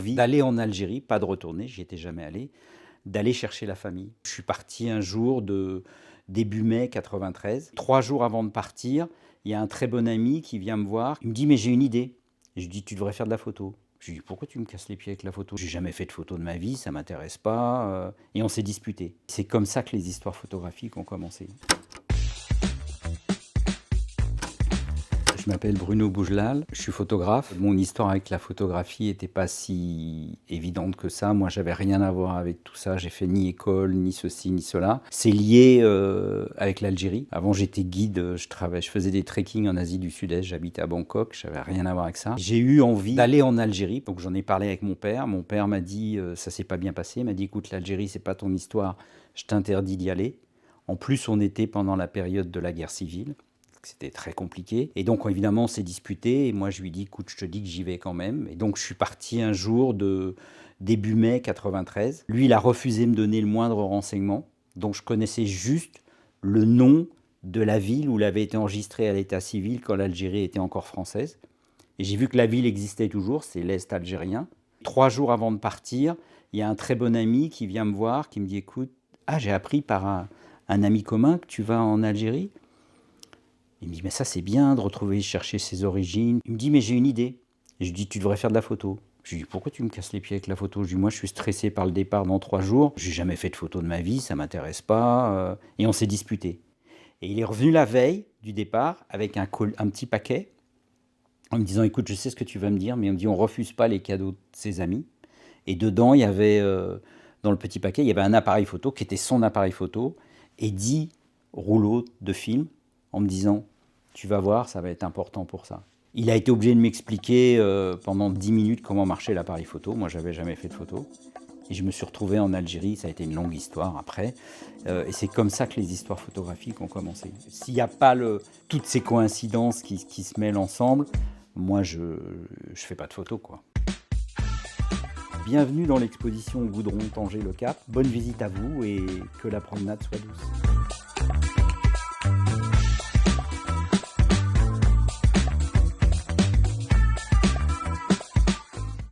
envie d'aller en Algérie, pas de retourner, j'y étais jamais allé, d'aller chercher la famille. Je suis parti un jour de début mai 93. 3 jours avant de partir, il y a un très bon ami qui vient me voir. Il me dit: mais j'ai une idée. Et je lui dis: tu devrais faire de la photo. Je lui dis: pourquoi tu me casses les pieds avec la photo? J'ai jamais fait de photo de ma vie, ça m'intéresse pas. Et on s'est disputé. C'est comme ça que les histoires photographiques ont commencé. Je m'appelle Bruno Bougelal, je suis photographe. Mon histoire avec la photographie n'était pas si évidente que ça. Moi, j'avais rien à voir avec tout ça. J'ai fait ni école, ni ceci, ni cela. C'est lié avec l'Algérie. Avant, j'étais guide, je faisais des trekking en Asie du Sud-Est. J'habitais à Bangkok, j'avais rien à voir avec ça. J'ai eu envie d'aller en Algérie, donc j'en ai parlé avec mon père. Mon père m'a dit, ça s'est pas bien passé. Il m'a dit: écoute, l'Algérie, c'est pas ton histoire, je t'interdis d'y aller. En plus, on était pendant la période de la guerre civile. C'était très compliqué. Et donc, évidemment, on s'est disputé. Et moi, je lui dis: écoute, je te dis que j'y vais quand même. Et donc, je suis parti un jour de début mai 93. Lui, il a refusé de me donner le moindre renseignement. Donc, je connaissais juste le nom de la ville où il avait été enregistré à l'état civil quand l'Algérie était encore française. Et j'ai vu que la ville existait toujours, c'est l'Est algérien. 3 jours avant de partir, il y a un très bon ami qui vient me voir, qui me dit: écoute, j'ai appris par un ami commun que tu vas en Algérie. Il me dit: mais ça c'est bien de retrouver, chercher ses origines. Il me dit: mais j'ai une idée. Et je lui dis: tu devrais faire de la photo. Je lui dis: pourquoi tu me casses les pieds avec la photo? Je lui dis: moi je suis stressé par le départ dans 3 jours. J'ai jamais fait de photo de ma vie, ça m'intéresse pas. Et on s'est disputé. Et il est revenu la veille du départ avec un petit paquet en me disant: écoute, je sais ce que tu vas me dire, mais on me dit: on refuse pas les cadeaux de ses amis. Et dedans, il y avait, dans le petit paquet, il y avait un appareil photo qui était son appareil photo et 10 rouleaux de film, en me disant: tu vas voir, ça va être important pour ça. Il a été obligé de m'expliquer pendant 10 minutes comment marchait l'appareil photo. Moi, j'avais jamais fait de photo. Et je me suis retrouvé en Algérie, ça a été une longue histoire après. Et c'est comme ça que les histoires photographiques ont commencé. S'il n'y a pas toutes ces coïncidences qui se mêlent ensemble, moi, je fais pas de photos, quoi. Bienvenue dans l'exposition Goudron Tanger Le Cap. Bonne visite à vous et que la promenade soit douce.